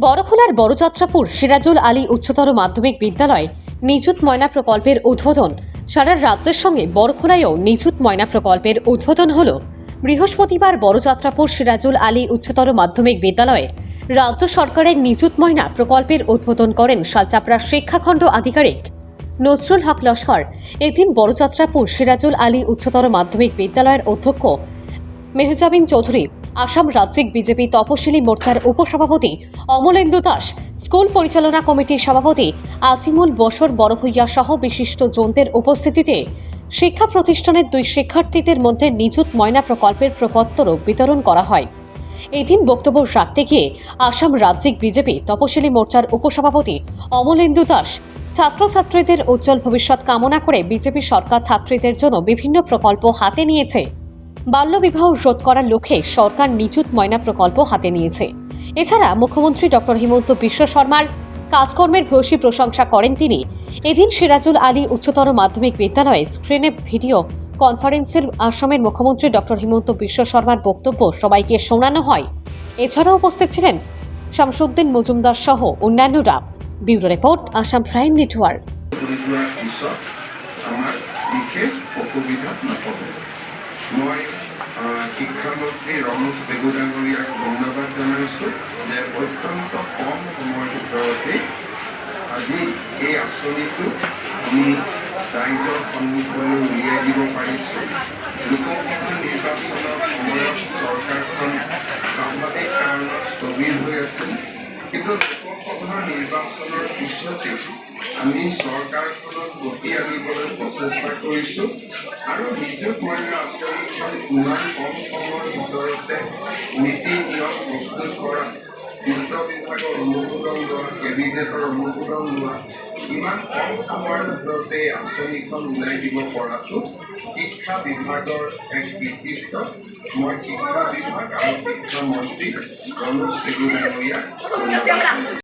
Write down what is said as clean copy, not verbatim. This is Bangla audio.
বড়খোলার বড়যাত্রাপুর সিরাজুল আলী উচ্চতর মাধ্যমিক বিদ্যালয়ে নিযুত ময়না প্রকল্পের উদ্বোধন। সারা রাজ্যের সঙ্গে বড়খোলায়ও নিযুত ময়না প্রকল্পের উদ্বোধন হল। বৃহস্পতিবার বড়যাত্রাপুর সিরাজুল আলী উচ্চতর মাধ্যমিক বিদ্যালয়ে রাজ্য সরকারের নিযুত ময়না প্রকল্পের উদ্বোধন করেন শালচাপড়া শিক্ষাখণ্ড আধিকারিক নজরুল হক লস্কর। এদিন বড়যাত্রাপুর সিরাজুল আলী উচ্চতর মাধ্যমিক বিদ্যালয়ের অধ্যক্ষ মেহজাবিন চৌধুরী, আসাম রাজ্যিক বিজেপি তপশিলি মোর্চার উপসভাপতি অমলেন্দু দাস, স্কুল পরিচালনা কমিটির সভাপতি আজিমুল বশর বড়ভূইয়া সহ বিশিষ্ট জনদের উপস্থিতিতে শিক্ষা প্রতিষ্ঠানের দুই শিক্ষার্থীদের মধ্যে নিযুত ময়না প্রকল্পের প্রপত্র বিতরণ করা হয়। এদিন বক্তব্য রাখতে গিয়ে আসাম রাজ্যিক বিজেপি তপশিলি মোর্চার উপসভাপতি অমলেন্দু দাস ছাত্রছাত্রীদের উজ্জ্বল ভবিষ্যৎ কামনা করে বিজেপি সরকার ছাত্রীদের জন্য বিভিন্ন প্রকল্প হাতে নিয়েছে। বাল্যবিবাহ রোধ করার লক্ষ্যে সরকার নিযুত ময়না প্রকল্প হাতে নিয়েছে। এছাড়া মুখ্যমন্ত্রী ডক্টর হিমন্ত বিশ্ব শর্মার কাজকর্মের ভূয়সী প্রশংসা করেন তিনি। এদিন সিরাজুল আলী উচ্চতর মাধ্যমিক বিদ্যালয়ে স্ক্রিনে ভিডিও কনফারেন্সের আসামের মুখ্যমন্ত্রী ডক্টর হিমন্ত বিশ্ব শর্মার বক্তব্য সবাইকে শোনানো হয়। এছাড়াও উপস্থিত ছিলেন শামসুদ্দিন মজুমদার সহ অন্যান্যরা। Bureau report, Assam prime network. মই শিক্ষামন্ত্ৰী ৰমেশ পেগু ডাঙৰীয়াক ধন্যবাদ জনাইছোঁ যে অত্যন্ত কম সময়ৰ ভিতৰতে আজি এই আঁচনিটো আমি ৰাইজৰ সন্মুখলৈ উলিয়াই দিব পাৰিছোঁ। লোকসভা নিৰ্বাচনৰ সময়ত চৰকাৰখন সাংবাদিক কাৰণত স্থবিৰ হৈ আছিল, কিন্তু লোকসভা নিৰ্বাচনৰ পিছতে আমি চৰকাৰখনক গতি আনিবলৈ প্ৰচেষ্টা কৰিছোঁ আৰু নিযুত ময়না আঁচনিখন ইমান কম সময়ৰ ভিতৰতে নীতি নিয়ম প্ৰস্তুত কৰা, বিত্ত বিভাগৰ অনুমোদন লোৱা, কেবিনেটৰ অনুমোদন লোৱা, ইমান কম সময়ৰ ভিতৰতে এই আঁচনিখন ওলাই দিব পৰাটো শিক্ষা বিভাগৰ এক কৃতিত্ব। মই শিক্ষা বিভাগ আৰু শিক্ষামন্ত্ৰী ৰমেশ পেগু ডাঙৰীয়াক